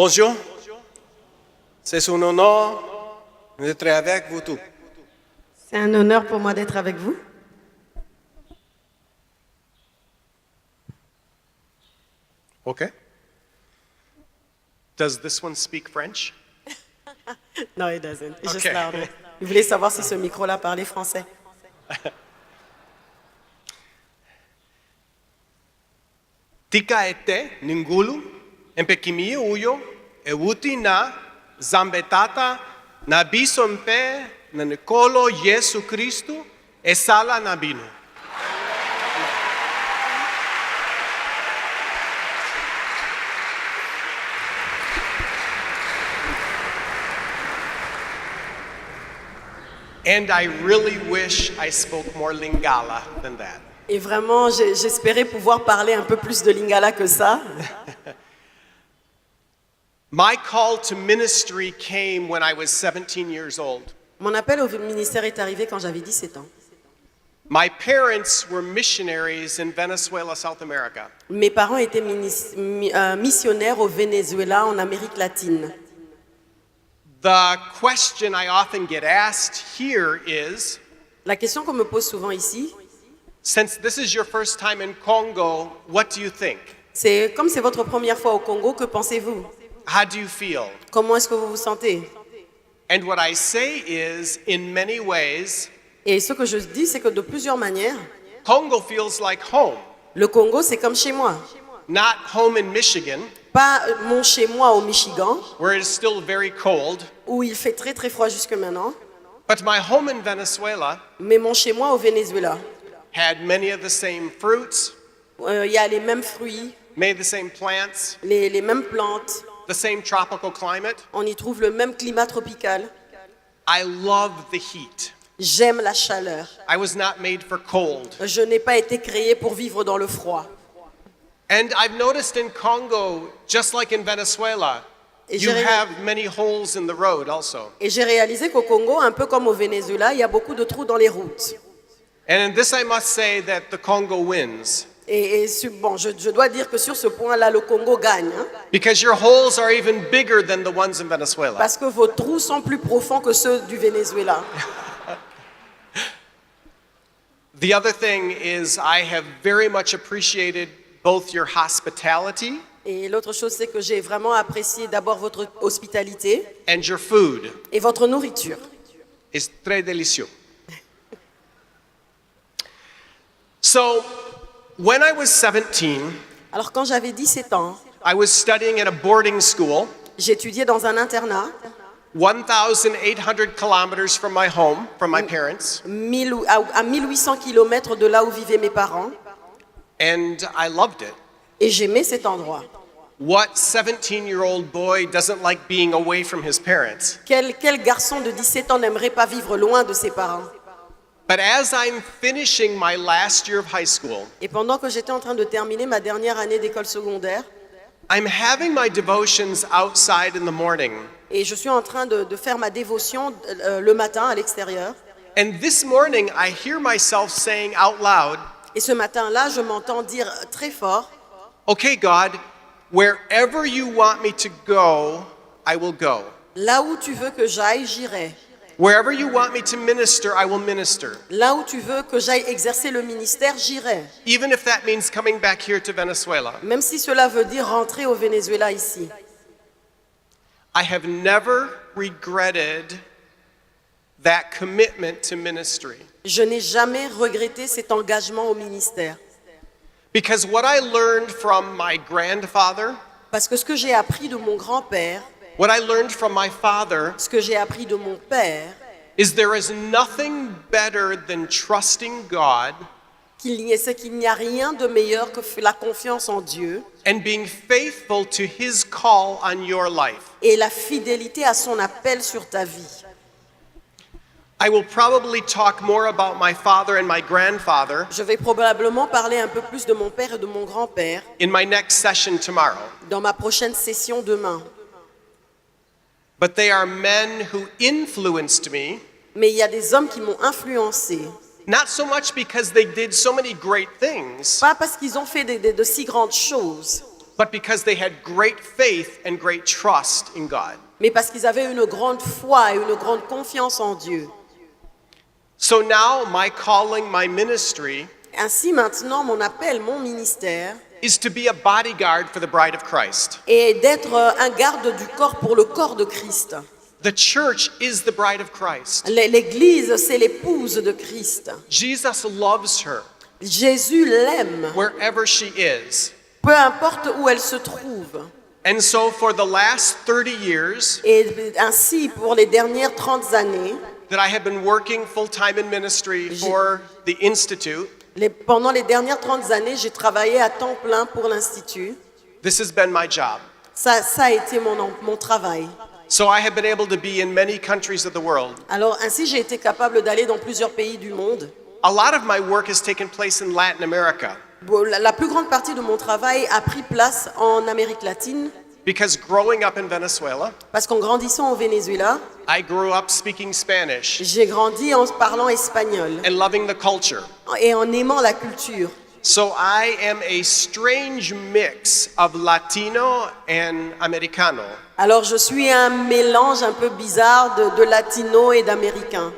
Bonjour, c'est un honneur d'être avec vous tous. C'est un honneur pour moi d'être avec vous. Okay. Does this one speak French? No, it doesn't. It's just Okay. louder. Il voulait savoir si ce micro-là parlait français. Tikaete ningulu empekimi uyo ewuti na zambetata na bisompe na Nicolo Yesu Kristu e sala nabino. And I really wish I spoke more Lingala than that. Et vraiment, j'espérais pouvoir parler un peu plus de Lingala que ça. My call to ministry came when I was 17 years old. Mon appel au ministère est arrivé quand j'avais 17 ans. My parents were missionaries in Venezuela, South America. Mes parents étaient missionnaires au Venezuela, en Amérique latine. The question I often get asked here is, La question qu'on me pose souvent ici, since this is your first time in Congo, what do you think? c'est comme c'est votre première fois au Congo, que pensez-vous? How do you feel? Comment est-ce que vous vous sentez? And what I say is, in many ways, Et ce que je dis, c'est que de plusieurs manières, Congo feels like home. le Congo, c'est comme chez moi. Not home in Michigan, Pas mon chez moi au Michigan, where it is still very cold, où il fait très très froid jusque maintenant, but my home in Venezuela mais mon chez moi au Venezuela. had many of the same fruits, Il y a les mêmes fruits, many of the same plants, les mêmes plantes, the same tropical climate. on y trouve le même climat tropical. I love the heat. J'aime la chaleur. I was not made for cold. Je n'ai pas été créé pour vivre dans le froid. And I've noticed in Congo, just like in Venezuela, Et you j'ai have many holes in the road also. et j'ai réalisé qu'au Congo, un peu comme au Venezuela, il y a beaucoup de trous dans les routes. And in this I must say that the Congo wins. Bon, je dois dire que sur ce point-là, le Congo gagne. Hein, Because your holes are even bigger than the ones in Venezuela. parce que vos trous sont plus profonds que ceux du Venezuela. The other thing is I have very much appreciated both your hospitality Et l'autre chose, c'est que j'ai vraiment apprécié d'abord votre hospitalité and your food. et votre nourriture. It's très délicieux. So, when I was 17, Alors quand j'avais 17 ans, I was studying at a boarding school j'étudiais dans un internat 1,800 kilometers from my home, from my parents, à 1800 km de là où vivaient mes parents, and I loved it. et j'aimais cet endroit. What 17-year-old boy doesn't like being away from his parents? Quel garçon de 17 ans n'aimerait pas vivre loin de ses parents? But as I'm finishing my last year of high school, Et pendant que j'étais en train de terminer ma dernière année d'école secondaire, I'm having my devotions outside in the morning. et je suis en train de faire ma dévotion le matin à l'extérieur, And this morning, I hear myself saying out loud, et ce matin-là, je m'entends dire très fort, okay, God, wherever you want me to go, I will go. là où tu veux que j'aille, j'irai. Wherever you want me to minister, I will minister. Là où tu veux que j'aille exercer le ministère, j'irai. Even if that means coming back here to Venezuela. Même si cela veut dire rentrer au Venezuela ici. I have never regretted that commitment to ministry. Je n'ai jamais regretté cet engagement au ministère. Because what I learned from my grandfather, Parce que ce que j'ai appris de mon grand-père, what I learned from my father, ce que j'ai appris de mon père, is there is nothing better than trusting God c'est qu'il n'y a rien de meilleur que la confiance en Dieu and being faithful to his call on your life. et la fidélité à son appel sur ta vie. I will probably talk more about my father and my grandfather Je vais probablement parler un peu plus de mon père et de mon grand-père in my next session tomorrow. dans ma prochaine session demain. But they are men who influenced me, Mais il y a des hommes qui m'ont influencé. not so much because they did so many great things, Pas parce qu'ils ont fait de si grandes choses, but because they had great faith and great trust in God. mais parce qu'ils avaient une grande foi et une grande confiance en Dieu. So now my calling, my ministry Ainsi maintenant, mon appel, mon ministère, is to be a bodyguard for the bride of Christ. est d'être un garde du corps pour le corps de Christ. The church is the bride of Christ. L'Église, c'est l'épouse de Christ. Jesus loves her Jésus l'aime, wherever she is. peu importe où elle se trouve. And so for the last 30 years Et ainsi, pour les dernières 30 années, that I have been working full-time in ministry for the Institute, pendant les dernières 30 années, j'ai travaillé à temps plein pour l'Institut. this has been my job. Ça a été mon travail. So I have been able to be in many countries of the world. Alors ainsi, j'ai été capable d'aller dans plusieurs pays du monde. A lot of my work has taken place in Latin America Bon, la plus grande partie de mon travail a pris place en Amérique latine, because growing up in Venezuela, parce qu'en grandissant au Venezuela, I grew up speaking Spanish j'ai grandi en parlant espagnol and loving the culture. et en aimant la culture. So I am a strange mix of Latino and Americano. Alors je suis un mélange un peu bizarre de latino et d'américain.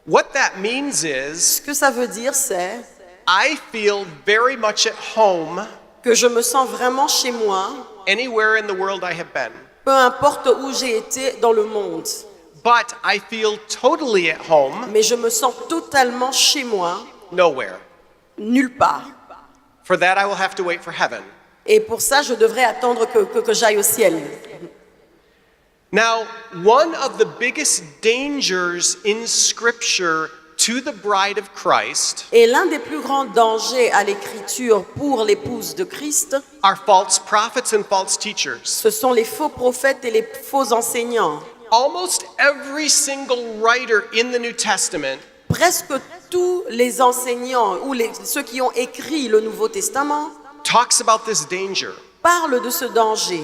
What that means is Ce que ça veut dire, c'est I feel very much at home que je me sens vraiment chez moi, anywhere in the world I have been. peu importe où j'ai été dans le monde. But I feel totally at home Mais je me sens totalement chez moi, nowhere. nulle part. For that I will have to wait for heaven. Et pour ça, je devrais attendre que j'aille au ciel. Now, one of the biggest dangers in Scripture to the bride of Christ Et l'un des plus grands dangers à l'écriture pour l'épouse de Christ, are false prophets and false teachers. ce sont les faux prophètes et les faux enseignants. Almost every single writer in the New Testament Presque tous les enseignants ou ceux qui ont écrit le Nouveau Testament talks about this danger. parlent de ce danger.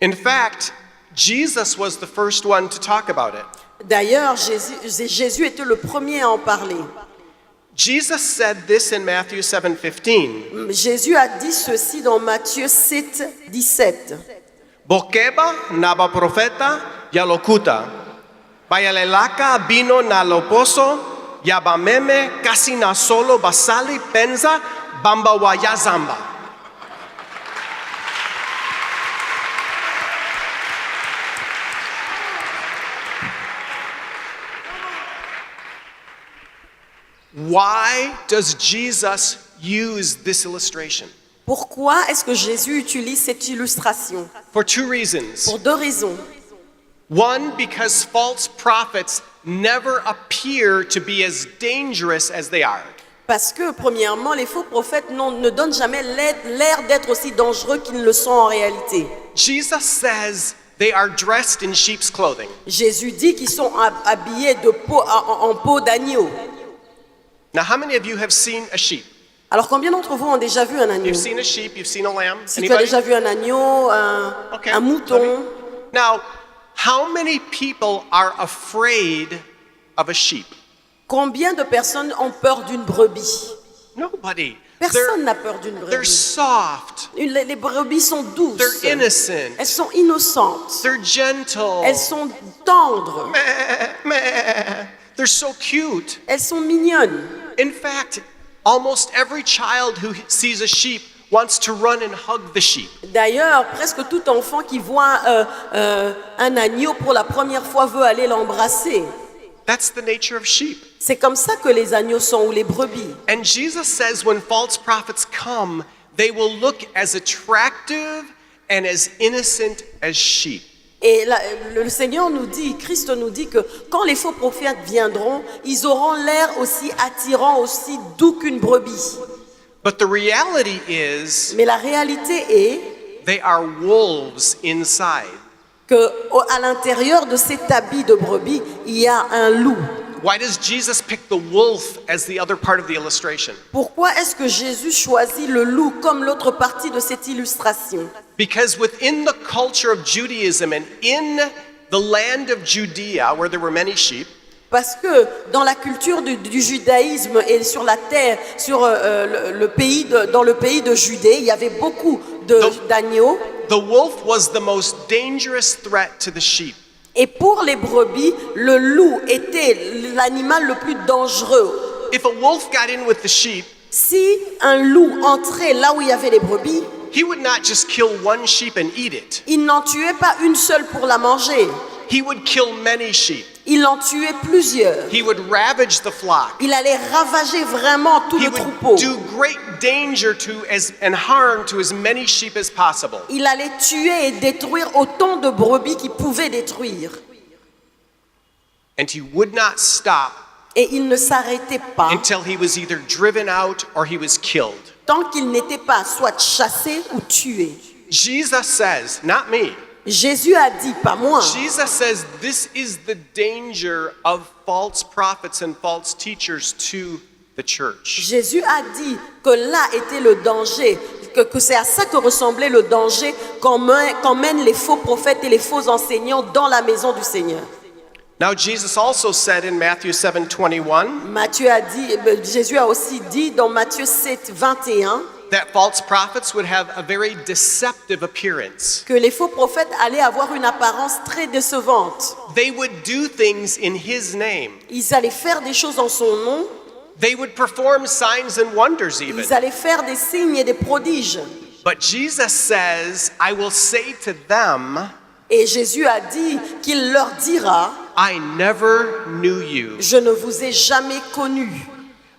In fact, Jesus was the first one to talk about it. D'ailleurs, Jésus était le premier à en parler. Jesus said this in Matthew 7:15. Jésus a dit ceci dans Matthieu 7, 17. Bokeba naba profeta yalokuta. Bayalelaka bino na loposo yabameme kasi na solo basali penza bamba wayazamba. Why does Jesus use this illustration? Pourquoi est-ce que Jésus utilise cette illustration? For two reasons. Pour deux raisons. One, because false prophets never appear to be as dangerous as they are. Parce que, premièrement, les faux prophètes ne donnent jamais l'air d'être aussi dangereux qu'ils ne le sont en réalité. Jesus says they are dressed in sheep's clothing. Jésus dit qu'ils sont habillés en peau d'agneau. Now, how many of you have seen a sheep? Alors, combien d'entre vous ont déjà vu un agneau? You've seen a sheep, you've seen a lamb? Si tu as déjà vu un agneau, Okay. un mouton, Now, how many people are afraid of a sheep? combien de personnes ont peur d'une brebis? Nobody. Personne n'a peur d'une They're brebis. soft. Les brebis sont douces. They're innocent. Elles sont innocentes. They're gentle. Elles sont tendres. They're so cute. Elles sont mignonnes. In fact, almost every child who sees a sheep wants to run and hug the sheep. D'ailleurs, presque tout enfant qui voit un agneau pour la première fois veut aller l'embrasser. That's the nature of sheep. C'est comme ça que les agneaux sont ou les brebis. And Jesus says when false prophets come, they will look as attractive and as innocent as sheep. Et le Seigneur nous dit, Christ nous dit que quand les faux prophètes viendront, ils auront l'air aussi attirants, aussi doux qu'une brebis. But the reality is Mais la réalité est they are wolves inside. qu'à l'intérieur de cet habit de brebis, il y a un loup. Why does Jesus pick the wolf as the other part of the illustration? Pourquoi est-ce que Jésus choisit le loup comme l'autre partie de cette illustration? Because within the culture of Judaism and in the land of Judea, where there were many sheep, Parce que dans la culture du judaïsme et sur la terre, dans le pays de Judée, il y avait beaucoup d'agneaux. The wolf was the most dangerous threat to the sheep. Et pour les brebis, le loup était l'animal le plus dangereux. If a wolf got in with the sheep, Si un loup entrait là où il y avait les brebis, he would not just kill one sheep and eat it. il n'en tuait pas une seule pour la manger. He would kill many sheep. Il en tuait plusieurs. He would ravage the flock. Il allait ravager vraiment tout He le would troupeau. do great danger and harm to as many sheep as possible. Il allait tuer et détruire autant de brebis qu'il pouvait détruire. And he would not stop Et il ne s'arrêtait pas until he was either driven out or he was killed. tant qu'il n'était pas soit chassé ou tué. Jesus says, not me. Jésus a dit, pas moi. Jesus says this is the danger of false prophets and false teachers to the church. Jésus a dit que là était le danger, que c'est à ça que ressemblait le danger qu'emmènent les faux prophètes et les faux enseignants dans la maison du Seigneur. Now Jesus also said in Matthew 7:21 Jésus a aussi dit dans Matthieu 7, 21 that false prophets would have a very deceptive appearance. que les faux prophètes allaient avoir une apparence très décevante. They would do things in his name. Ils allaient faire des choses en son nom, They would perform signs and wonders even. ils allaient faire des signes et des prodiges. But Jesus says, I will say to them, Et Jésus a dit qu'il leur dira, I never knew you. je ne vous ai jamais connus.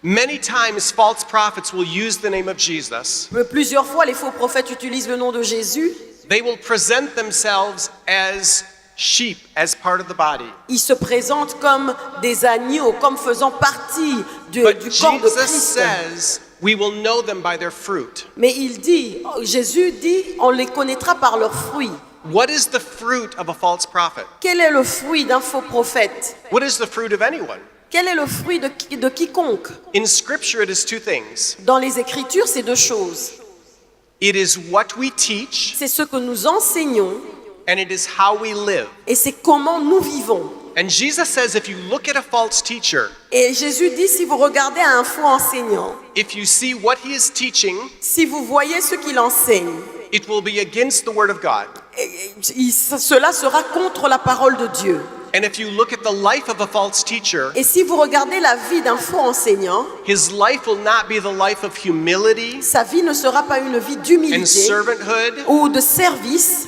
Many times false prophets will use the name of Jesus. Plusieurs fois, les faux prophètes utilisent le nom de Jésus. They will present themselves as sheep, as part of the body. Ils se présentent comme des agneaux, comme faisant partie du But corps de Jesus Christ. says, we will know them by their fruit. Mais Jésus dit, on les connaîtra par leurs fruits. What is the fruit of a false prophet? Quel est le fruit d'un faux prophète? What is the fruit of anyone? Quel est le fruit de quiconque? In Scripture, it is two things. Dans les Écritures, c'est deux choses. It is what we teach, C'est ce que nous enseignons and it is how we live. et c'est comment nous vivons. And Jesus says, if you look at a false teacher, Et Jésus dit, si vous regardez un faux enseignant, if you see what he is teaching, si vous voyez ce qu'il enseigne, it will be against the word of God. cela sera contre la parole de Dieu. And if you look at the life of a false teacher, Et si vous regardez la vie d'un faux enseignant, his life will not be the life of humility sa vie ne sera pas une vie and d'humilité servanthood. ou de service,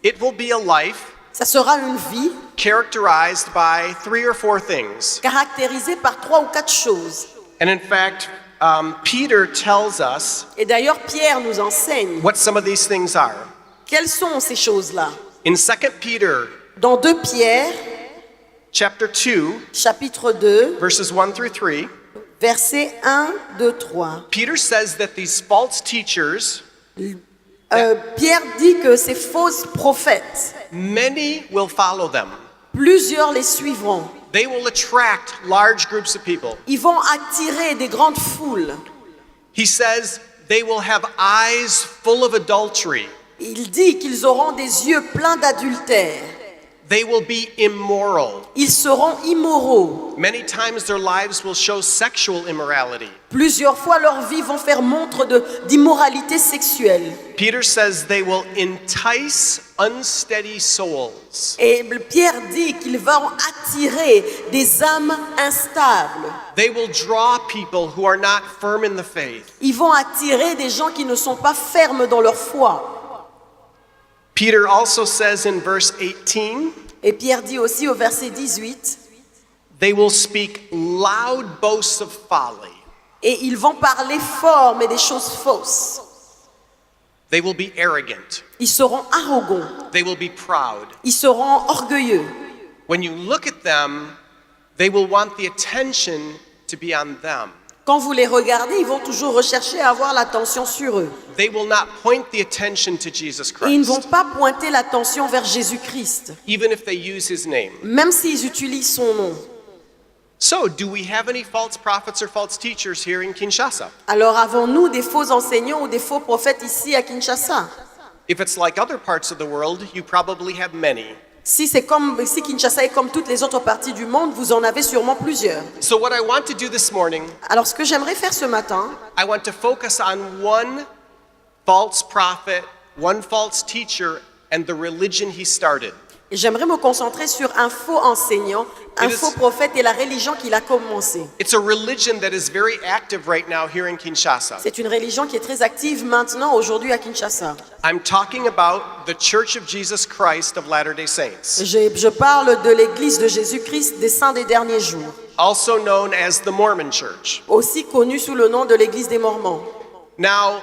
It will be a life ça sera une vie characterized by 3 or 4 things. caractérisée par 3 ou 4 choses. And in fact, Peter tells us Et d'ailleurs, Pierre nous enseigne what some of these things are. quelles sont ces choses-là. In 2 Peter Dans 2 Pierre, chapter 2, chapitre 2, verses 1 through 3, versets 1, 2, 3. Peter says that these false teachers, Pierre dit que ces faux prophètes, many will follow them. plusieurs les suivront. They will attract large groups of people. Ils vont attirer des grandes foules. He says they will have eyes full of adultery. Il dit qu'ils auront des yeux pleins d'adultère. They will be immoral. Ils seront immoraux. Many times their lives will show sexual immorality. Plusieurs fois, leurs vies vont faire montre d'immoralité sexuelle. Peter says they will entice unsteady souls. Et Pierre dit qu'ils vont attirer des âmes instables. They will draw people who are not firm in the faith. Ils vont attirer des gens qui ne sont pas fermes dans leur foi. Peter also says in verse 18, Et Pierre dit aussi au verset 18, they will speak loud boasts of folly. et ils vont parler fort, mais des choses fausses. They will be arrogant. Ils seront arrogants. They will be proud. Ils seront orgueilleux. When you look at them, they will want the attention to be on them. Quand vous les regardez, ils vont toujours rechercher à avoir l'attention sur eux. They will not point the attention to Jesus Et ils ne vont Christ, pas pointer l'attention vers Jésus-Christ, even if they use his name. même s'ils utilisent son nom. So, do we have any false prophets or false teachers here in Kinshasa? Alors avons-nous des faux enseignants ou des faux prophètes ici à Kinshasa? If it's like other parts of the world, you probably have many. Si Kinshasa est comme toutes les autres parties du monde, vous en avez sûrement plusieurs. So what I want to do this morning, Alors ce que j'aimerais faire ce matin, I want to focus on one false prophet, one false teacher, and the religion he started. j'aimerais me concentrer sur un faux enseignant, un It is- faux prophète et la religion qu'il a commencé. It's a religion that is very active right now here in Kinshasa. C'est une religion qui est très active maintenant, aujourd'hui à Kinshasa. I'm talking about the Church of Jesus Christ of Latter-day Saints, Je parle de l'église de Jésus-Christ des saints des derniers jours, also known as the Mormon Church. aussi connue sous le nom de l'église des Mormons. Now,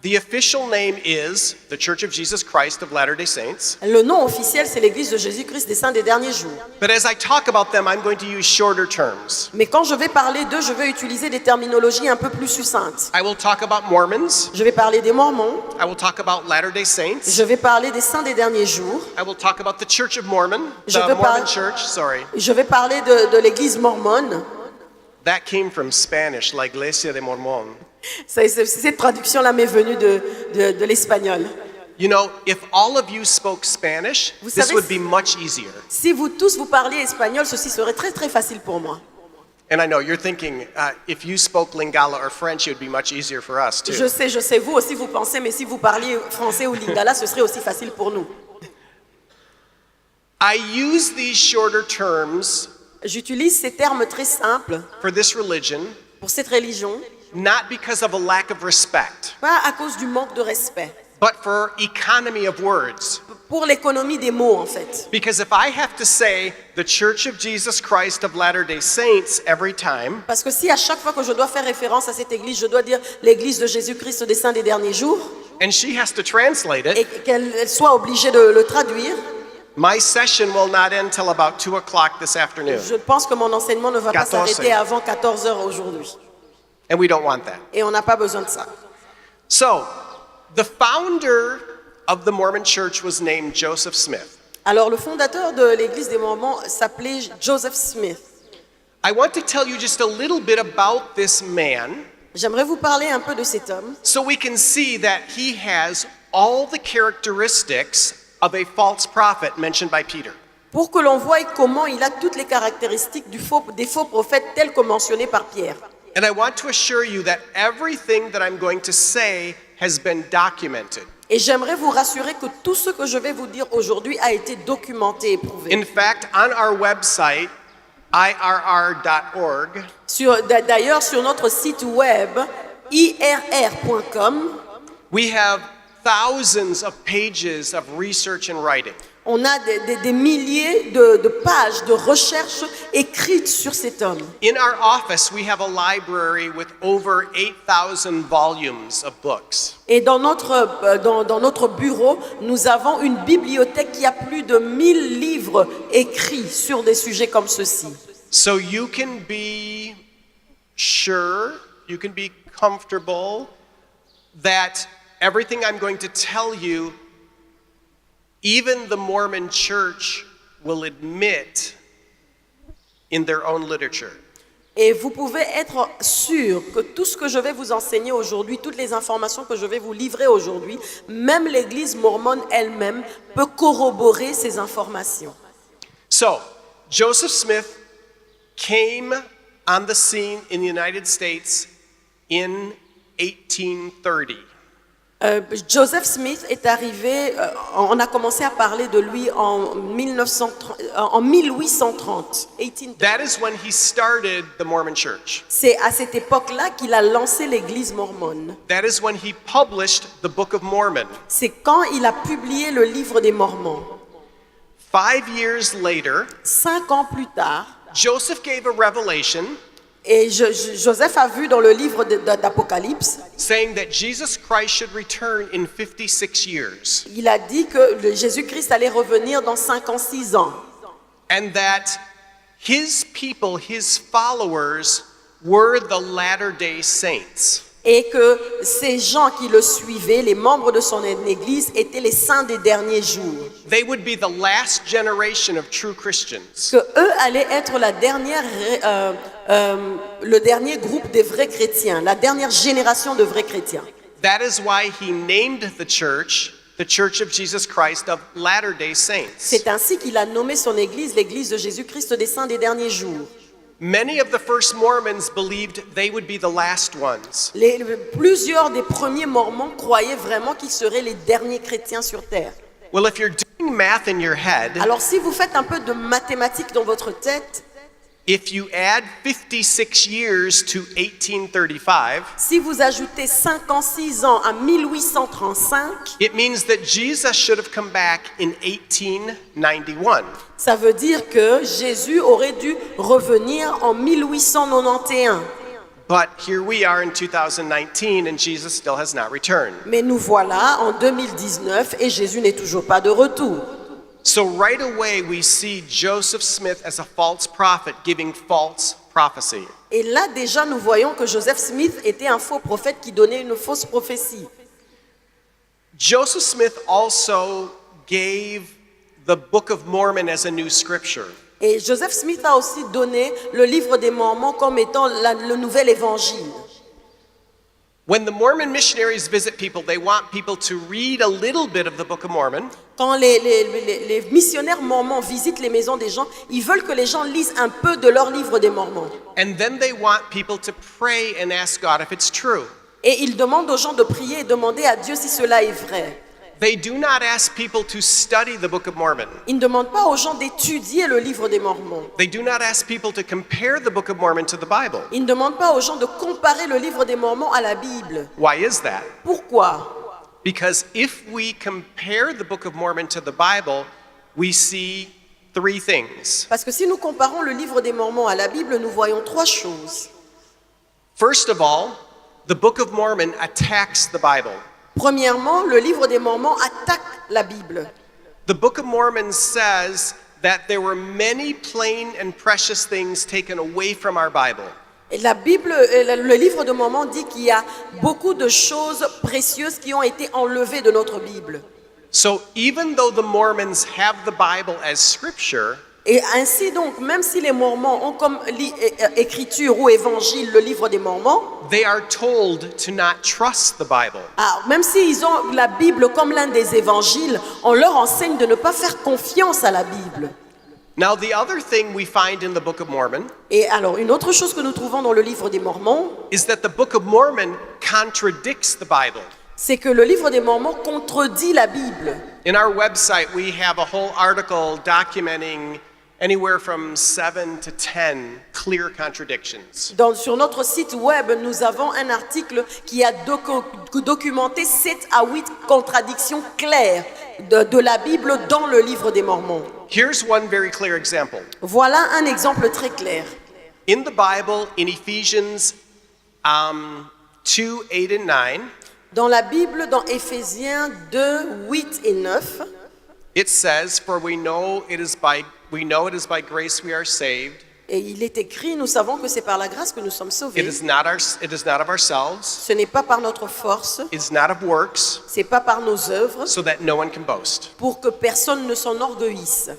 the official name is the Church of Jesus Christ of Latter-day Saints. Le nom officiel, c'est l'église de Jésus-Christ des saints des derniers jours. But as I talk about them, I'm going to use shorter terms. Mais quand je vais parler d'eux, je vais utiliser des terminologies un peu plus succinctes. I will talk about Mormons. Je vais parler des Mormons, I will talk about Latter-day Saints. je vais parler des saints des derniers jours, I will talk about the Church of Mormon, Je the veux Mormon par- Church, sorry. je vais parler de l'église mormone. That came from Spanish, la Iglesia de Mormon. Cette traduction-là m'est venue de l'espagnol. You know, if all of you spoke Spanish, Vous this savez, would be much easier. Si vous tous vous parliez espagnol, ceci serait très très facile pour moi. And I know you're thinking, if you spoke Lingala or French, it would be much easier for us too. Je sais, vous aussi vous pensez, mais si vous parliez français ou lingala, ce serait aussi facile pour nous. I use these shorter terms J'utilise ces termes très simples for this religion, pour cette religion, not because of a lack of respect, pas à cause du manque de respect, but for economy of words. pour l'économie des mots en fait. Because if I have to say the Church of Jesus Christ of Latter-day Saints every time, Parce que si à chaque fois que je dois faire référence à cette église, je dois dire l'église de Jésus-Christ des saints des derniers jours, and she has to translate et it, qu'elle soit obligée de le traduire, my session will not end till about 2 o'clock this afternoon. je pense que mon enseignement ne va pas 14 s'arrêter avant 14 heures aujourd'hui. And we don't want that. Et on n'a pas besoin de ça. So, the founder of the Mormon Church was named Joseph Smith. Alors le fondateur de l'église des Mormons s'appelait Joseph Smith. I want to tell you just a little bit about this man J'aimerais vous parler un peu de cet homme so we can see that he has all the characteristics of a false prophet mentioned by Peter. pour que l'on voie comment il a toutes les caractéristiques des faux prophètes tels que mentionnés par Pierre. And I want to assure you that everything that I'm going to say has been documented. Et j'aimerais vous rassurer que tout ce que je vais vous dire aujourd'hui a été documenté et prouvé. In fact, on our website, irr.org, D'ailleurs, sur notre site web, irr.com, we have thousands of pages of research and writing. on a des milliers de pages de recherche écrites sur cet homme. In our office, we have a library with over 8,000 volumes of books. Et dans notre bureau, nous avons une bibliothèque qui a plus de 1000 livres écrits sur des sujets comme ceci. So you can be sure, you can be comfortable that everything I'm going to tell you, even the Mormon Church will admit in their own literature. Et vous pouvez être sûr que tout ce que je vais vous enseigner aujourd'hui, toutes les informations que je vais vous livrer aujourd'hui, même l'Église mormone elle-même peut corroborer ces informations. So, Joseph Smith came on the scene in the United States in 1830. Joseph Smith est arrivé, on a commencé à parler de lui en 1830. That is when he started the Mormon Church. C'est à cette époque-là qu'il a lancé l'Église mormone. That is when he published the Book of Mormon. C'est quand il a publié le livre des Mormons. 5 years later, 5 ans plus tard, Joseph gave a revelation et Joseph a vu dans le livre d'Apocalypse, saying that Jesus Christ should return in 56 years, il a dit que Jésus-Christ allait revenir dans 56 ans. and that his people, his followers, were the Latter-day Saints. Et que ces gens qui le suivaient, les membres de son église, étaient les saints des derniers jours. They would be the last generation of true Christians. Que eux allaient être le dernier groupe des vrais chrétiens, la dernière génération de vrais chrétiens. That is why he named the church the Church of Jesus Christ of Latter-day Saints. C'est ainsi qu'il a nommé son église, l'église de Jésus-Christ des saints des derniers jours. Many of the first Mormons believed they would be the last ones. Plusieurs des premiers Mormons croyaient vraiment qu'ils seraient les derniers chrétiens sur terre. Well, if you're doing math in your head, Alors si vous faites un peu de mathématiques dans votre tête, if you add 56 years to 1835, si vous ajoutez 56 ans à 1835, it means that Jesus should have come back in 1891. ça veut dire que Jésus aurait dû revenir en 1891. But here we are in 2019 and Jesus still has not returned. Mais nous voilà en 2019 et Jésus n'est toujours pas de retour. So right away we see Joseph Smith as a false prophet giving false prophecy. Et là déjà nous voyons que Joseph Smith était un faux prophète qui donnait une fausse prophétie. Joseph Smith also gave the Book of Mormon as a new scripture. Et Joseph Smith a aussi donné le livre des Mormons comme étant le nouvel évangile. When the Mormon missionaries visit people, they want people to read a little bit of the Book of Mormon. Quand les missionnaires mormons visitent les maisons des gens, ils veulent que les gens lisent un peu de leur livre des Mormons. And then they want people to pray and ask God if it's true. Et ils demandent aux gens de prier et demander à Dieu si cela est vrai. They do not ask people to study the Book of Mormon. Ils ne demandent pas aux gens d'étudier le livre des Mormons. They do not ask people to compare the Book of Mormon to the Bible. Ils ne demandent pas aux gens de comparer le livre des Mormons à la Bible. Why is that? Pourquoi? Because if we compare the Book of Mormon to the Bible, we see three things. Parce que si nous comparons le livre des Mormons à la Bible, nous voyons trois choses. First of all, the Book of Mormon attacks the Bible. Premièrement, le livre des Mormons attaque la Bible. The Book of Mormon says that there were many plain and precious things taken away from our Bible. Et la Bible, le livre de Mormons dit qu'il y a beaucoup de choses précieuses qui ont été enlevées de notre Bible. So even though the Mormons have the Bible as scripture, Et ainsi donc, même si les Mormons ont comme écriture ou évangile le livre des Mormons, they are told to not trust the Bible. même s'ils ont la Bible comme l'un des évangiles, on leur enseigne de ne pas faire confiance à la Bible. Now, the other thing we find in the Book of Mormon Et alors, une autre chose que nous trouvons dans le livre des Mormons, is that the Book of Mormon contradicts the Bible. c'est que le livre des Mormons contredit la Bible. In our website, we have a whole article documenting anywhere from 7 to 10 clear contradictions. Sur notre site web, nous avons un article qui a documenté 7 à 8 contradictions claires de la Bible dans le livre des Mormons. Here's one very clear example. Voilà un exemple très clair. In the Bible, in Ephesians 2, 8 and 9, Dans la Bible, dans Éphésiens 2, 8 et 9, it says, "For we know it is by grace we are saved. et il est écrit, nous savons que c'est par la grâce que nous sommes It sauvés. is not of ourselves. Ce n'est pas par notre force, It is not of works, c'est pas par nos œuvres, so that no one can boast." pour que personne ne s'enorgueillisse.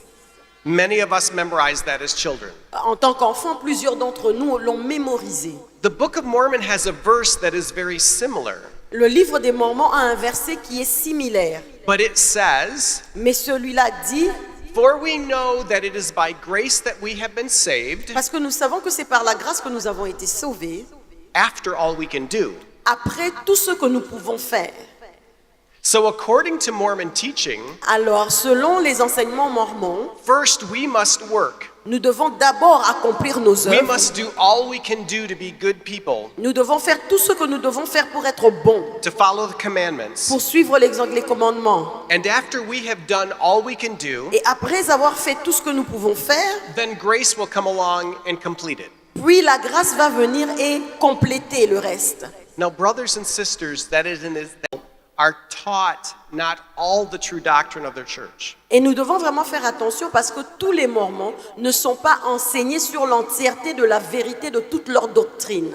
Many of us memorized that as children. En tant qu'enfants, plusieurs d'entre nous l'ont mémorisé. The Book of Mormon has a verse that is very similar, Le livre des Mormons a un verset qui est similaire, but it says, mais celui-là dit, "For we know that it is by grace that we have been saved, parce que nous savons que c'est par la grâce que nous avons été sauvés, after all we can do." après tout ce que nous pouvons faire. So according to Mormon teaching, Alors, selon les enseignements mormons, first we must work. nous devons d'abord accomplir nos We œuvres. must do all we can do to be good people, Nous devons faire tout ce que nous devons faire pour être bons, to follow the commandments. pour suivre les commandements. And after we have done all we can do, Et après avoir fait tout ce que nous pouvons faire, then grace will come along and complete it. puis la grâce va venir et compléter le reste. Now, brothers and sisters, that are taught not all the true doctrine of their church. Et nous devons vraiment faire attention parce que tous les Mormons ne sont pas enseignés sur l'entièreté de la vérité de toute leur doctrine.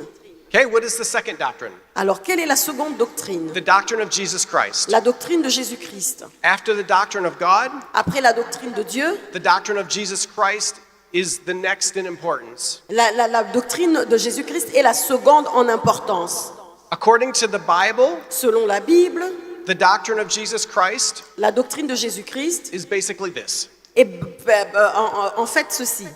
Okay, what is the second doctrine? Alors, quelle est la seconde doctrine? The doctrine of Jesus Christ. La doctrine de Jésus-Christ. After the doctrine of God, Après la doctrine de Dieu, the doctrine of Jesus Christ is the next in importance. la doctrine de Jésus-Christ est la seconde en importance. According to the Bible, Selon la Bible, The doctrine of Jesus Christ La doctrine de Jésus-Christ is basically this. est en fait ceci.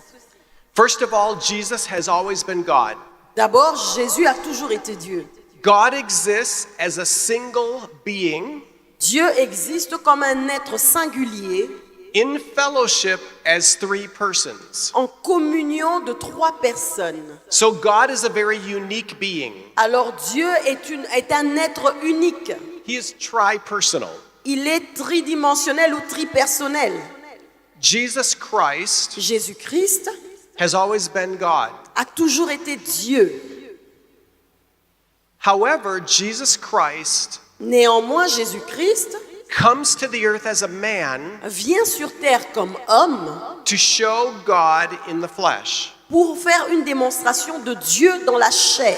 First of all, Jesus has always been God. D'abord, Jésus a toujours été Dieu. God exists as a single being Dieu existe comme un être singulier, in fellowship as three persons. en communion de trois personnes. So God is a very unique being. Alors Dieu est un être unique. He is tri-personal. Il est tridimensionnel ou tripersonnel. Jesus Christ Jésus-Christ has always been God. a toujours été Dieu. However, Jesus Christ Néanmoins, Jésus-Christ comes to the earth as a man vient sur terre comme homme to show God in the flesh. pour faire une démonstration de Dieu dans la chair,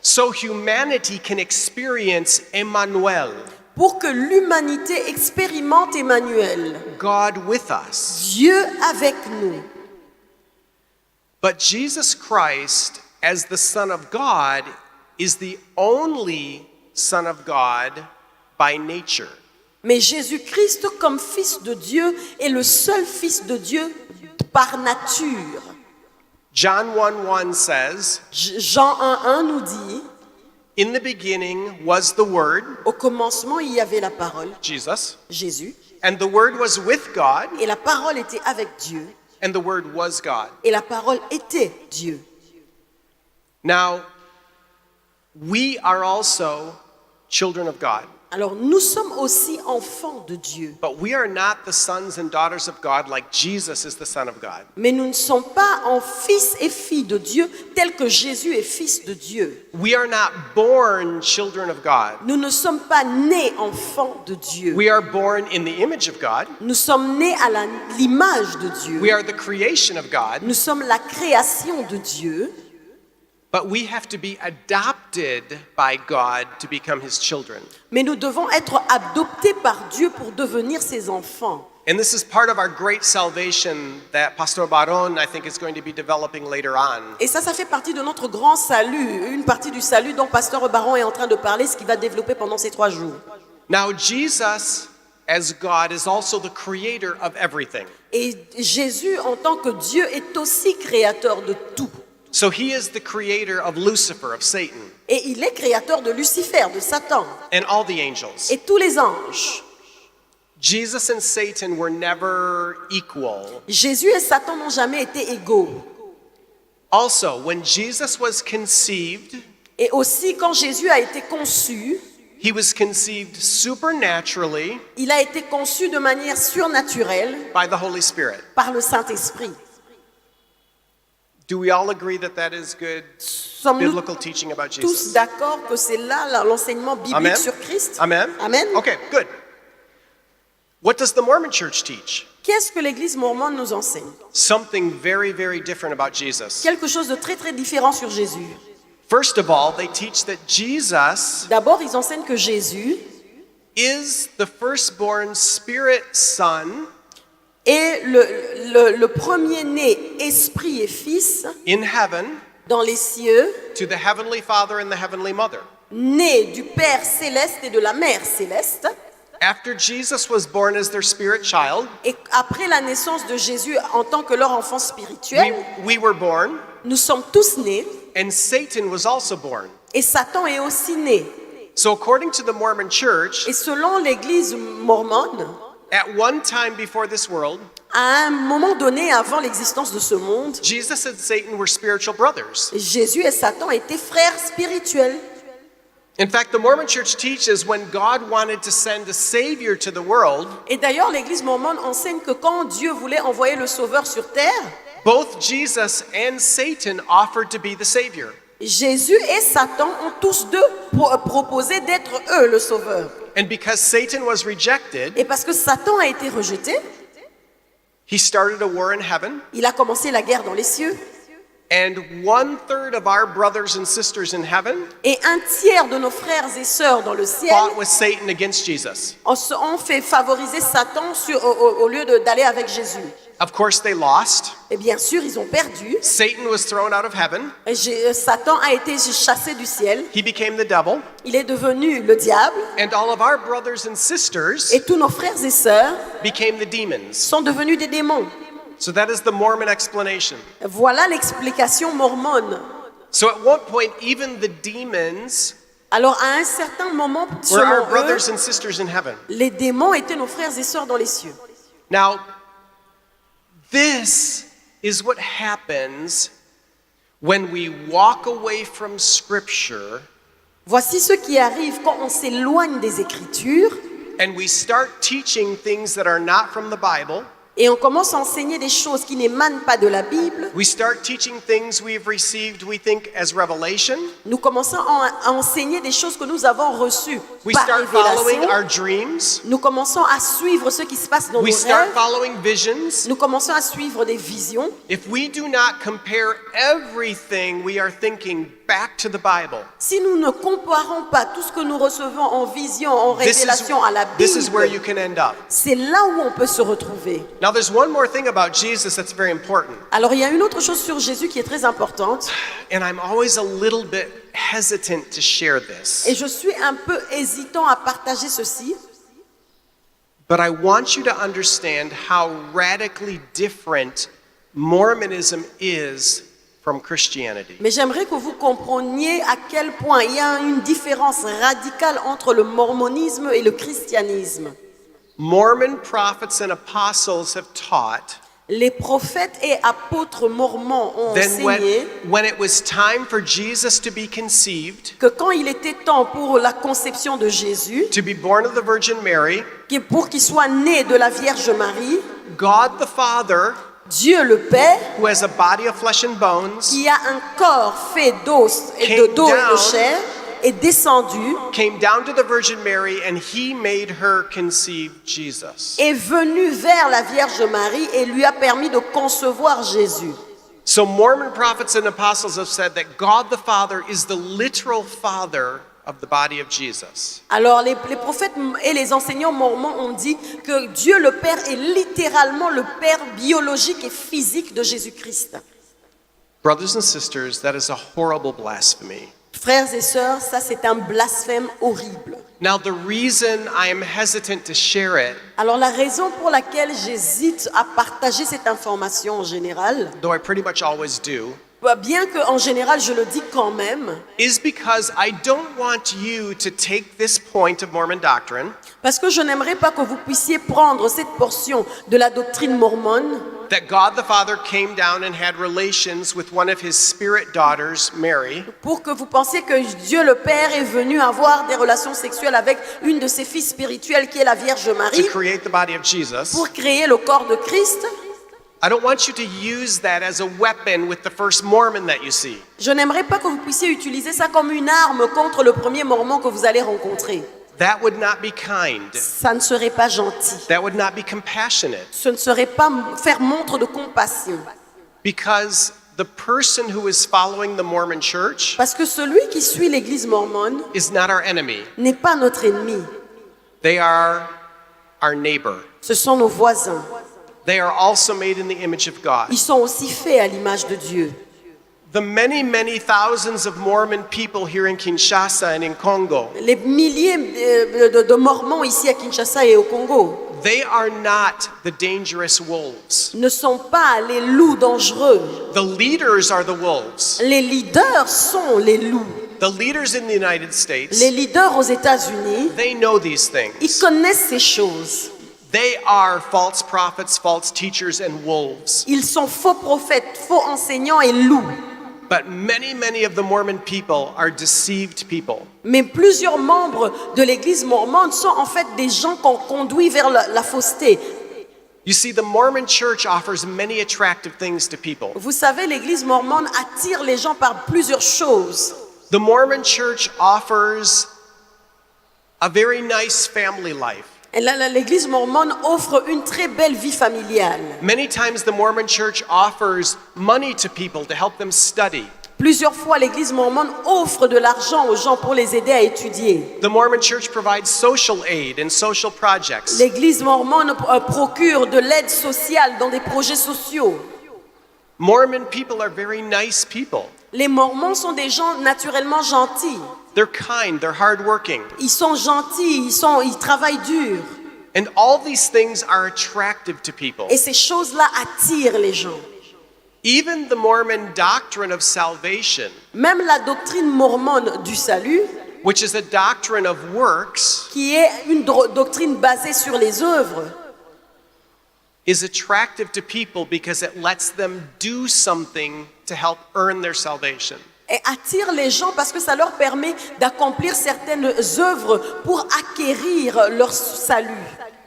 So humanity can experience Emmanuel, pour que l'humanité expérimente Emmanuel, God with us. Dieu avec nous. But Jesus Christ, as the Son of God, is the only Son of God by nature. Mais Jésus-Christ, comme Fils de Dieu, est le seul Fils de Dieu par nature. John 1:1 says, Jean 1:1 nous dit, "In the beginning was the Word, au commencement, il y avait la parole, Jesus, Jésus, and the Word was with God, et la parole était avec Dieu, and the Word was God." et la parole était Dieu. Now, we are also children of God, Alors nous sommes aussi enfants de Dieu, but we are not the sons and daughters of God like Jesus is the Son of God. mais nous ne sommes pas en fils et filles de Dieu tels que Jésus est fils de Dieu. We are not born children of God. Nous ne sommes pas nés enfants de Dieu. We are born in the image of God. Nous sommes nés à l'image de Dieu. We are the creation of God, Nous sommes la création de Dieu, but we have to be adopted by God to become His children. mais nous devons être adoptés par Dieu pour devenir ses enfants. And this is part of our great salvation that Pastor Baron, I think, is going to be developing later on. Et ça fait partie de notre grand salut, une partie du salut dont Pasteur Baron est en train de parler, ce qu'il va développer pendant ces 3 jours. Now, Jesus, as God, is also the creator of everything. Et Jésus, en tant que Dieu, est aussi créateur de tout. So He is the creator of Lucifer, of Satan, Et il est créateur de Lucifer, de Satan, and all the angels. et tous les anges. Jesus and Satan were never equal. Jésus et Satan n'ont jamais été égaux. Also, when Jesus was conceived, Et aussi, quand Jésus a été conçu, He was conceived supernaturally il a été conçu de manière surnaturelle by the Holy Spirit. par le Saint-Esprit. Do we all agree that that is good Sommes-nous biblical teaching about tous Jesus? d'accord que c'est là l'enseignement biblique Amen. sur Christ? Amen. Amen. Okay, good. What does the Mormon Church teach? Qu'est-ce que l'Église mormone nous enseigne? Something very, very different about Jesus. Quelque chose de très très différent sur Jésus. First of all, they teach that Jesus D'abord, ils enseignent que Jésus is the firstborn spirit son est le premier-né esprit et fils in heaven dans les cieux, to the heavenly Father and the heavenly Mother. né du Père céleste et de la Mère céleste. After Jesus was born as their spirit child, Et après la naissance de Jésus en tant que leur enfant spirituel, we were born, nous sommes tous nés and Satan was also born. et Satan est aussi né. So according to the Mormon Church, Et selon l'Église mormone, at one time before this world, à un moment donné avant l'existence de ce monde, Jesus and Satan were spiritual brothers. Jésus et Satan étaient frères spirituels. In fact, the Mormon Church teaches when God wanted to send a Savior to the world, Et d'ailleurs, l'Église mormone enseigne que quand Dieu voulait envoyer le Sauveur sur terre, both Jesus and Satan offered to be the Savior. Jésus et Satan ont tous deux proposé d'être eux le Sauveur. And because Satan was rejected, Et parce que Satan a été rejeté, he started a war in heaven, il a commencé la guerre dans les cieux. And 1/3 of our brothers and sisters in heaven Et un tiers de nos frères et sœurs dans le ciel fought with Satan against Jesus. ont fait favoriser Satan au lieu d'aller avec Jésus. Of course, they lost. Et bien sûr, ils ont perdu. Satan was thrown out of heaven. Et Satan a été chassé du ciel. He became the devil. Il est devenu le diable. And all of our brothers and sisters Et tous nos frères et sœurs became the demons. sont devenus des démons. So that is the Mormon explanation. Voilà l'explication mormone. So at one point, even the demons Alors à un certain moment, were our selon eux, brothers and sisters in heaven. les démons étaient nos frères et sœurs dans les cieux. Now, this is what happens when we walk away from Scripture Voici ce qui arrive quand on s'éloigne des Écritures and we start teaching things that are not from the Bible. et on commence à enseigner des choses qui n'émanent pas de la Bible. We start teaching things we've received, we think, as revelation. Nous commençons à enseigner des choses que nous avons reçues We par start following révélation. our dreams. Nous commençons à suivre ce qui se passe dans We nos start rêves. following visions. Nous commençons à suivre des visions. If we do not compare everything we are thinking back to the Bible, Si nous ne comparons pas tout ce que nous recevons en vision, en révélation à la this is where you Bible, can end up. c'est là où on peut se retrouver. Now, there's one more thing about Jesus that's very important. Alors il y a une autre chose sur Jésus qui est très importante And I'm always a little bit hesitant to share this. et je suis un peu hésitant à partager ceci, But I want you to understand how radically different Mormonism is from Christianity. mais j'aimerais que vous compreniez à quel point il y a une différence radicale entre le mormonisme et le christianisme. Mormon prophets and apostles have taught Les prophètes et apôtres mormons ont then enseigné when it was time for Jesus to be conceived, que quand il était temps pour la conception de Jésus, to be born of the Virgin Mary, pour qu'il soit né de la Vierge Marie, God the Father, Dieu le Père, who has a body of flesh and bones, qui a un corps fait d'os et de dos et de chair, est descendu, came down to the Virgin Mary and he made her conceive Jesus. est venu vers la Vierge Marie et lui a permis de concevoir Jésus. So Mormon prophets and apostles have said that God the Father is the literal father of the body of Jesus. Alors les prophètes et les enseignants mormons ont dit que Dieu le Père est littéralement le Père biologique et physique de Jésus-Christ. Brothers and sisters, that is a horrible blasphemy. Frères et sœurs, ça c'est un blasphème horrible. Now, the reason I am hesitant to share it, Alors la raison pour laquelle j'hésite à partager cette information en général, though I pretty much always do, bien qu'en général je le dis quand même, is because I don't want you to take this point of Mormon doctrine parce que je n'aimerais pas que vous puissiez prendre cette portion de la doctrine mormone, that God the Father came down and had relations with one of his spirit daughters, Mary, pour que vous pensiez que Dieu le Père est venu avoir des relations sexuelles avec une de ses filles spirituelles qui est la Vierge to Marie create the body of Jesus. pour créer le corps de Christ. I don't want you to use that as a weapon with the first Mormon that you see. Je n'aimerais pas que vous puissiez utiliser ça comme une arme contre le premier mormon que vous allez rencontrer. That would not be kind. Ça ne serait pas gentil. That would not be compassionate. Ce ne serait pas faire montre de compassion. Because the person who is following the Mormon church Parce que celui qui suit l'église mormone is not our enemy. n'est pas notre ennemi. They are our neighbor. Ce sont nos voisins. They are also made in the image of God. Ils sont aussi faits à l'image de Dieu. The many, many thousands of Mormon people here in Kinshasa and in Congo, Les milliers de mormons ici à Kinshasa et au Congo they are not the dangerous wolves. ne sont pas les loups dangereux. The leaders are the wolves. Les leaders sont les loups. The leaders in the United States, Les leaders aux États-Unis, they know these ils things. connaissent ces choses. They are false prophets, false teachers, and wolves. Ils sont faux prophètes, faux enseignants et loups. But many, many of the Mormon people are deceived people. Mais plusieurs membres de l'église mormone sont en fait des gens qu'on conduit vers la fausseté. You see, the Mormon church offers many attractive things to people. Vous savez, l'église mormone attire les gens par plusieurs choses. The Mormon church offers a very nice family life. Et l'Église mormone offre une très belle vie familiale. Many times the Mormon church offers money to people to help them study. Plusieurs fois, l'Église mormone offre de l'argent aux gens pour les aider à étudier. The Mormon church provides social aid and social projects. L'Église mormone procure de l'aide sociale dans des projets sociaux. Mormon people are very nice people. Les Mormons sont des gens naturellement gentils. They're kind, they're hardworking. Ils sont gentils, ils travaillent dur. And all these things are attractive to people. Et ces choses-là attirent les gens. Even the Mormon doctrine of salvation, Même la doctrine mormone du salut, which is a doctrine of works, qui est une doctrine basée sur les œuvres, is attractive to people because it lets them do something to help earn their salvation. et attire les gens parce que ça leur permet d'accomplir certaines œuvres pour acquérir leur salut.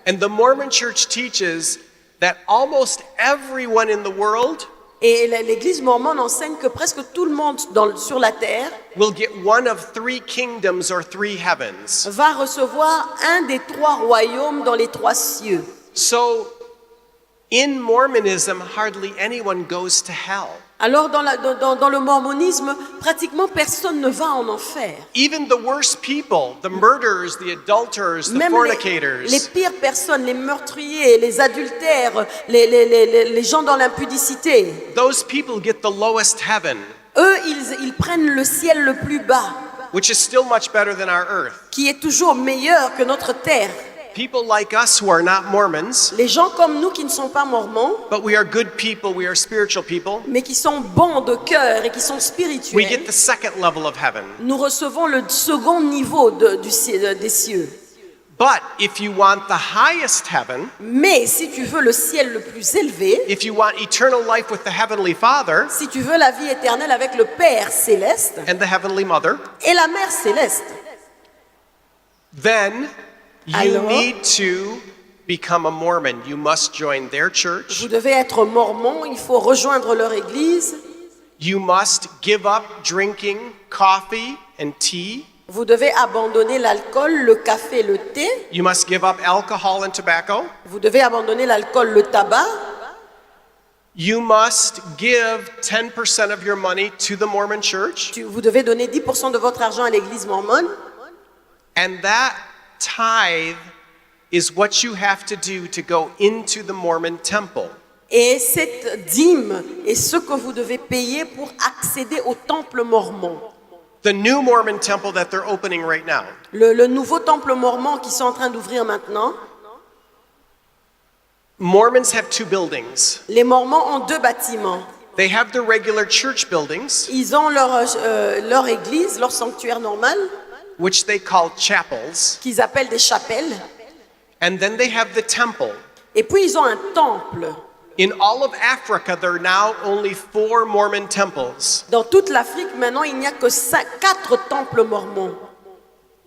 And the Mormon church teaches that almost everyone in the world Et l'Église mormone enseigne que presque tout le monde sur la terre will get one of three kingdoms or three heavens. va recevoir un des 3 royaumes dans les 3 cieux. So, in Mormonism, hardly anyone goes to hell. Alors dans le mormonisme, pratiquement personne ne va en enfer. Even the worst people, the murderers, the adulterers, the Même fornicators, les pires personnes, les meurtriers, les adultères, les gens dans l'impudicité, those people get the lowest heaven, eux, ils prennent le ciel le plus bas, which is still much better than our earth. qui est toujours meilleur que notre terre. People like us who are not Mormons, Les gens comme nous qui ne sont pas mormons, but we are good people, we are spiritual people, mais qui sont bons de cœur et qui sont we spirituels, get the second level of heaven. nous recevons le second niveau des cieux. But if you want the highest heaven, Mais si tu veux le ciel le plus élevé, if you want eternal life with the Heavenly Father si tu veux la vie éternelle avec le Père céleste and the Heavenly Mother, et la Mère céleste, then you Alors? need to become a Mormon. You must join their church. vous devez être mormon, il faut rejoindre leur église, You must give up drinking coffee and tea. vous devez abandonner l'alcool, le café, le thé, You must give up alcohol and tobacco. vous devez abandonner l'alcool, le tabac, You must give 10% of your money to the Mormon church. vous devez donner 10% de votre argent à l'église mormone. And that tithe is what you have to do to go into the Mormon temple. Et cette dîme est ce que vous devez payer pour accéder au temple mormon. The new Mormon temple that they're opening right now. Le nouveau temple mormon qui sont en train d'ouvrir maintenant, Mormons have 2 buildings. les mormons ont 2 bâtiments. They have the regular church buildings, Ils ont leur église, leur sanctuaire normal, which they call chapels. qu'ils appellent des chapelles. And then they have the temple. Et puis ils ont un temple. In all of Africa, there are now only 4 Mormon temples. Dans toute l'Afrique, maintenant, il n'y a que 4 temples mormons.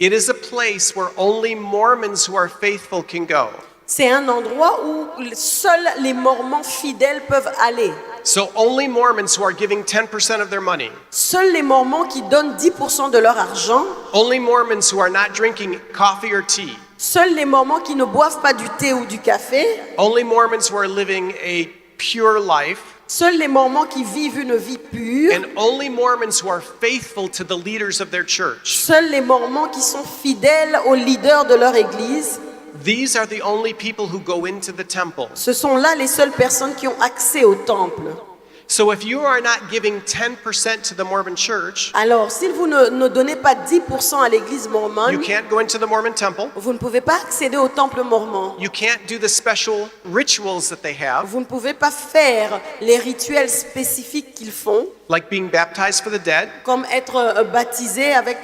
It is a place where only Mormons who are faithful can go. C'est un endroit où seuls les mormons fidèles peuvent aller. So only Mormons who are giving 10% of their money, Seuls les mormons qui donnent 10% de leur argent, only Mormons who are not drinking coffee or tea, seuls les mormons qui ne boivent pas du thé ou du café, only Mormons who are living a pure life, seuls les mormons qui vivent une vie pure, and only Mormons who are faithful to the leaders of their church. seuls les mormons qui sont fidèles aux leaders de leur église, These are the only people who go into the temple. ce sont là les seules personnes qui ont accès au temple. So if you are not giving 10% to the Mormon church, Alors, si vous ne donnez pas 10% à l'église you mormone, can't go into the Mormon temple. vous ne pouvez pas accéder au temple mormon. You can't do the special rituals that they have, Vous ne pouvez pas faire les rituels spécifiques qu'ils font, like being baptized for the dead, comme être baptisé avec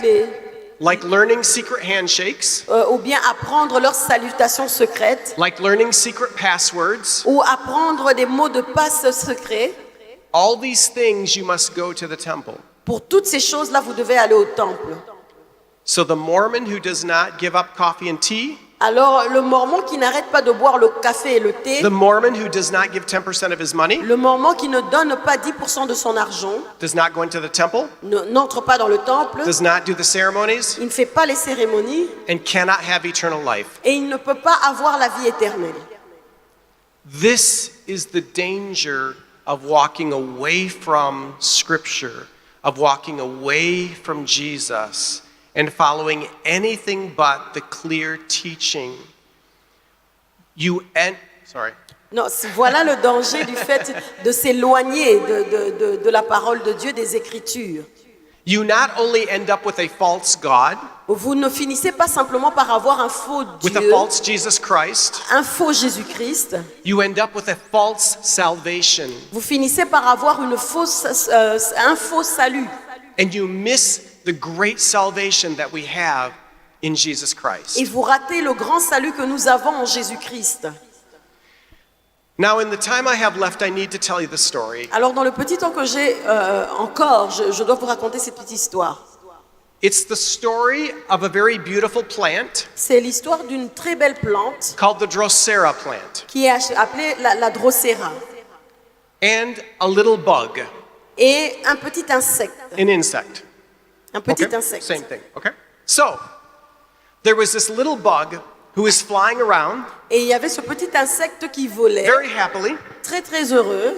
like learning secret handshakes, ou bien apprendre leurs salutations secrètes, like learning secret passwords. ou apprendre des mots de passe secrets. All these things you must go to the temple. Pour toutes ces choses-là, vous devez aller au temple. So the Mormon who does not give up coffee and tea Alors le mormon qui n'arrête pas de boire le café et le thé, the Mormon who does not give 10% of his money, le mormon qui ne donne pas 10% de son argent, does not go into the temple, n'entre pas dans le temple, does not do the ceremonies, il ne fait pas les cérémonies and cannot have eternal life. et il ne peut pas avoir la vie éternelle. This is the danger of walking away from Scripture, of walking away from Jesus, and following anything but the clear teaching. Non, voilà le danger du fait de s'éloigner de la parole de Dieu, des Écritures. You not only end up with a false God, Vous ne finissez pas simplement par avoir un faux with a Dieu, false Jesus Christ, un faux Jésus-Christ. you end up with a false salvation, Vous finissez par avoir un faux salut. and you miss the great salvation that we have in Jesus Christ. Et vous ratez le grand salut que nous avons en Jésus-Christ. Now, in the time I have left, I need to tell you the story. Alors dans le petit temps que j'ai encore, je dois vous raconter cette petite histoire. It's the story of a very beautiful plant C'est l'histoire d'une très belle plante called the Drosera plant qui est appelée la Drosera. and a little bug, Et un petit insecte. an insect. Un petit Okay? insecte. Same thing, okay? So, there was this little bug who was flying around Et il y avait ce petit insecte qui volait, very happily, très très heureux.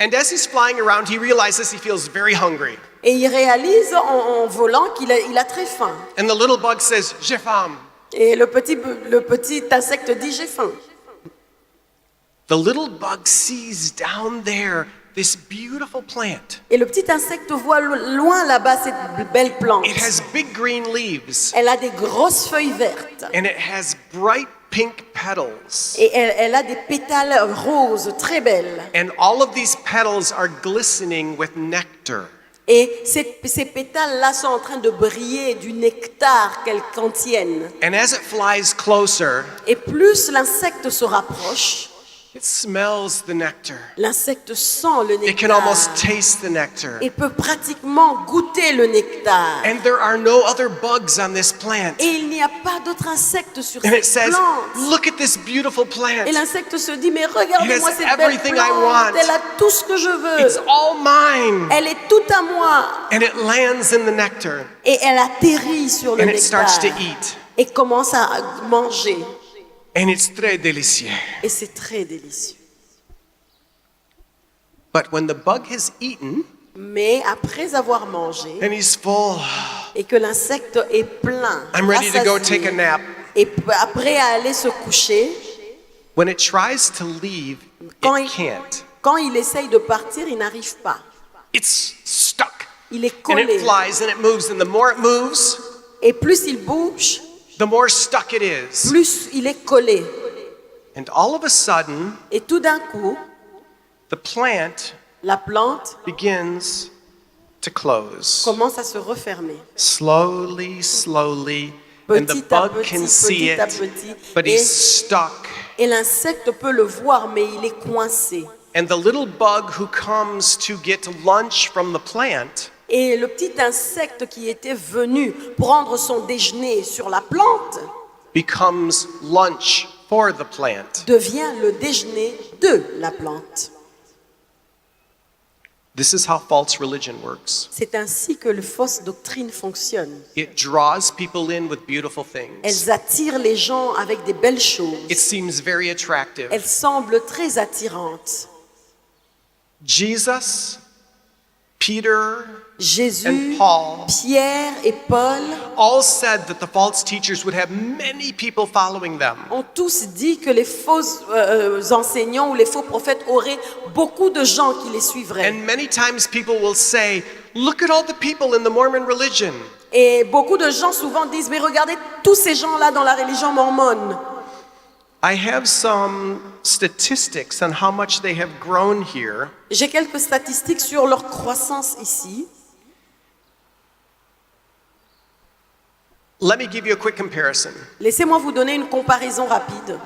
and as he's flying around, he realizes he feels very hungry. Et il réalise en volant qu'il a très faim. And the little bug says, J'ai faim. Et le petit insecte dit j'ai faim. The little bug sees down there this beautiful plant. Et le petit insecte voit loin là-bas cette belle plante. It has big green leaves, Elle a des grosses feuilles vertes. and it has bright pink petals. Et elle a des pétales roses très belles. And all of these petals are glistening with nectar. Et ces pétales-là sont en train de briller du nectar qu'elles contiennent. And as it flies closer, Et plus l'insecte se rapproche, it smells the nectar. l'insecte sent le It can nectar. almost taste the nectar. Il peut pratiquement goûter le nectar. And there are no other bugs on this plant. Et il n'y a pas d'autres insectes sur And it cette says, plante. Look at this beautiful Et plant. l'insecte se dit, mais regardez-moi It has cette belle everything I plante. want. Elle a tout ce que je It's veux. all mine. Elle est toute à moi. And it lands in the nectar. Et elle atterrit sur le And it starts to nectar. eat. Et commence à manger. And it's très délicieux. Et c'est très délicieux. But when the bug has eaten Mais après avoir mangé, and he's full, et que l'insecte est plein, I'm ready to go rassasié, take a nap. et après à aller se coucher, When it tries to leave, Quand it il- can't. quand il essaye de partir, il n'arrive pas. It's stuck. Il est And it collé. flies and it moves. And the more it moves, Et plus il bouge, the more stuck it is. plus il est collé. And all of a sudden, Et tout d'un coup, the plant la plante begins to close. commence à se refermer. Slowly, slowly. And the Petit à bug can petit, see petit à it, petit. but he's stuck. Et l'insecte peut le voir, mais il est coincé. And the little bug who comes to get lunch from the plant Et le petit insecte qui était venu prendre son déjeuner sur la plante becomes lunch for the plant. devient le déjeuner de la plante. This is how false religion works. C'est ainsi que les fausses doctrines fonctionnent. It draws people in with beautiful things. Elles attirent les gens avec des belles choses. It seems very attractive. Elles semblent très attirantes. Jesus, Peter, Jésus, and Paul Pierre et Paul all said that the false teachers would have many people following them. ont tous dit que les faux enseignants ou les faux prophètes auraient beaucoup de gens qui les suivraient. And many times people will say, look at all the people in the Mormon religion. Et beaucoup de gens souvent disent, mais regardez tous ces gens-là dans la religion mormone. I have some statistics on how much they have grown here. J'ai quelques statistiques sur leur croissance ici. Let me give you a quick comparison. Laissez-moi vous donner une comparaison rapide.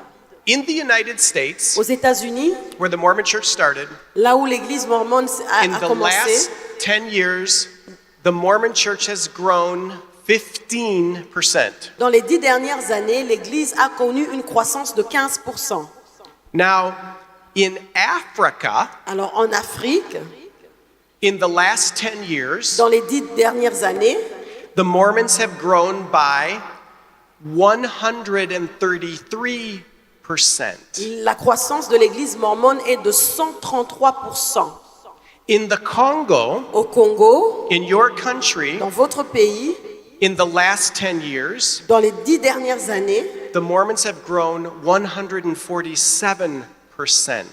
In the United States, Aux États-Unis, where the Mormon church started, là où l'église mormone in a the commencé, last 10 years, the Mormon church has grown 15%. Dans les 10 dernières années, l'Église a connu une croissance de 15%. Now, in Africa, Alors en Afrique, in the last 10 years, dans les 10 dernières années, the Mormons have grown by 133%. la croissance de l'Église mormone est de 133%. In the Congo, Au Congo, in your country, dans votre pays, in the last 10 years, dans les 10 dernières années, the Mormons have grown 147%.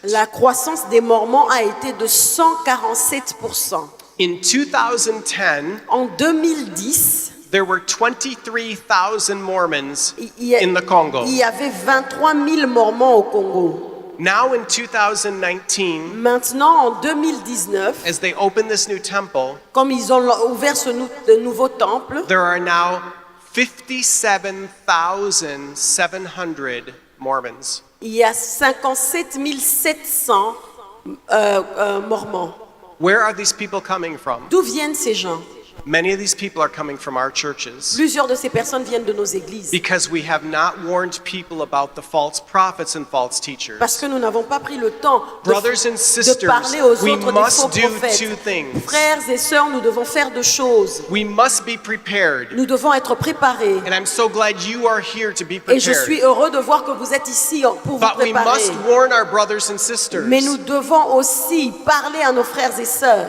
la croissance des Mormons a été de 147%. In 2010, En 2010, there were 23,000 Mormons il y in the Congo. il y avait 23 000 Mormons au Congo. Now in 2019, Maintenant, en 2019, as they open this new temple, comme ils ont ouvert ce nouveau temple, there are now 57,700 Mormons. il y a 57 700 Mormons. Where are these people coming from? D'où viennent ces gens? Many of these people are coming from our churches Plusieurs de ces personnes viennent de nos églises. because we have not warned people about the false prophets and false teachers. Parce que nous n'avons pas pris le temps Brothers and de sisters, parler aux we autres des must faux do prophètes. two things. Frères et sœurs, nous devons faire deux choses. We must be prepared. Nous devons être préparés. And I'm so glad you are here to be Et je suis prepared. heureux de voir que vous êtes ici pour vous But we préparer. must warn our brothers and sisters. Mais nous devons aussi parler à nos frères et sœurs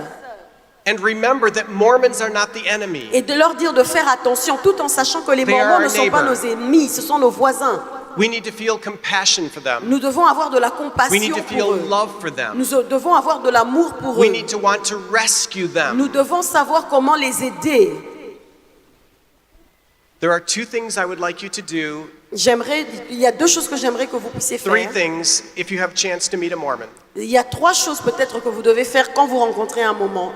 And remember that Mormons are not the enemy. et de leur dire de faire attention tout en sachant que les They are Mormons ne our sont pas neighbor. nos ennemis, ce sont nos voisins. We need to feel compassion for them. Nous devons avoir de la We compassion need to pour feel eux. love for them. Nous devons avoir de l'amour pour We eux. need to want to rescue them. Nous devons savoir comment les aider. There are two things I would like you to do, Il y a deux choses que j'aimerais que vous puissiez three faire. things, if you have a chance to meet a Mormon. Il y a trois choses peut-être que vous devez faire quand vous rencontrez un Mormon.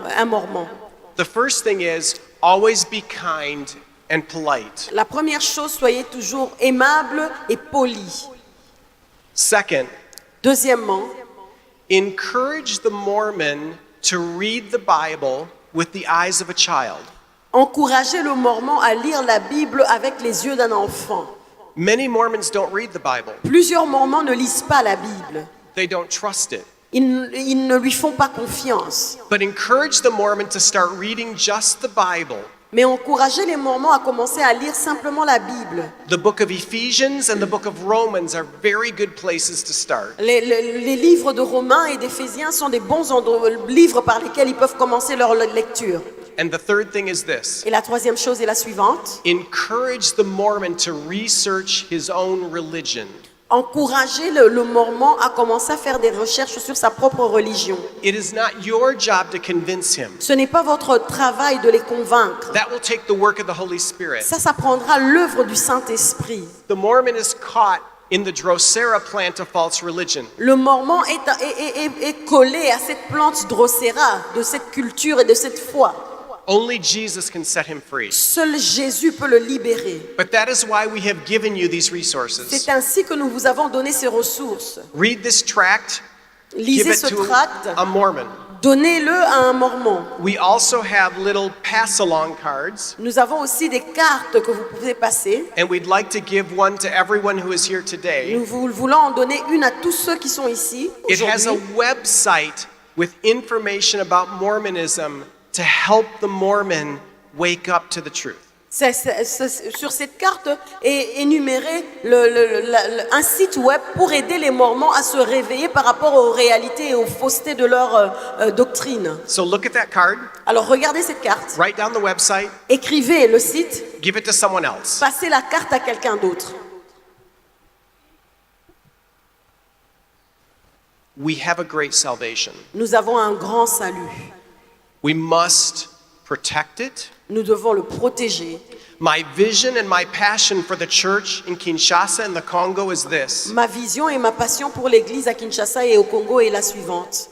The first thing is always be kind and polite. La première chose, soyez toujours aimable et poli. Second, Deuxièmement, encourage the Mormon to read the Bible with the eyes of a child. encouragez le Mormon à lire la Bible avec les yeux d'un enfant. Many Mormons don't read the Bible. Plusieurs Mormons ne lisent pas la Bible. They don't trust it. Ils ne lui font pas confiance. But encourage the Mormon to start reading just the Bible. Mais encouragez les Mormons à commencer à lire simplement la Bible. The book of Ephesians and the book of Romans are very good places to start. Les livres de Romains et d'Éphésiens sont des bons livres par lesquels ils peuvent commencer leur lecture. And the third thing is this. Et la troisième chose est la suivante. Encourage the Mormon to research his own religion. Encouragez le Mormon à commencer à faire des recherches sur sa propre religion. It is not your job to convince him. Ce n'est pas votre travail de les convaincre. That will take the work of the Holy Spirit. Ça prendra l'œuvre du Saint-Esprit. The Mormon is caught in the Drosera plant of false religion. Le Mormon est collé à cette plante Drosera, de cette culture et de cette foi. Only Jesus can set him free. Seul Jésus peut le libérer. But that is why we have given you these resources. C'est ainsi que nous vous avons donné ces ressources. Read this tract, give Lisez it ce to tract, a Mormon. donnez-le à un Mormon. We also have little pass-along cards, Nous avons aussi des cartes que vous pouvez passer. and we'd like to give one to everyone who is here today. Nous voulons en donner une à tous ceux qui sont ici It has a aujourd'hui. website with information about Mormonism to help the Mormon wake up to the truth. Sur cette carte est énuméré un site web pour aider les Mormons à se réveiller par rapport aux réalités et aux faussetés de leur doctrine. So look at that card, Alors regardez cette carte, write down the website, écrivez le site, give it to someone else. passez la carte à quelqu'un d'autre. We have a great salvation. Nous avons un grand salut. We must protect it. Nous devons le protéger. My vision and my passion for the church in Kinshasa and the Congo is this: Ma vision et ma passion pour l'Église à Kinshasa et au Congo est la suivante.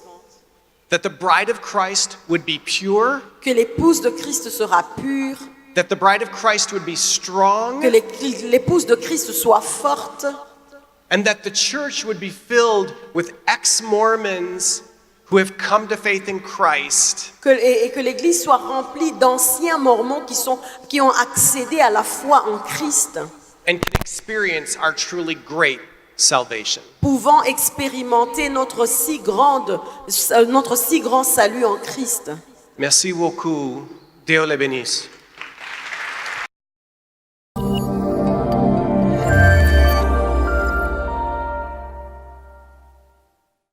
that the bride of Christ would be pure, Que l'épouse de Christ sera pure, that the bride of Christ would be strong, que l'épouse de Christ soit forte, and that the church would be filled with ex-Mormons who have come to faith in Christ et que l'Église soit remplie d'anciens et que l'Église soit remplie d'anciens mormons qui ont accédé à la foi en Christ, and can experience our truly great salvation. pouvant expérimenter notre si grand salut en Christ. Merci beaucoup. Dieu les bénisse.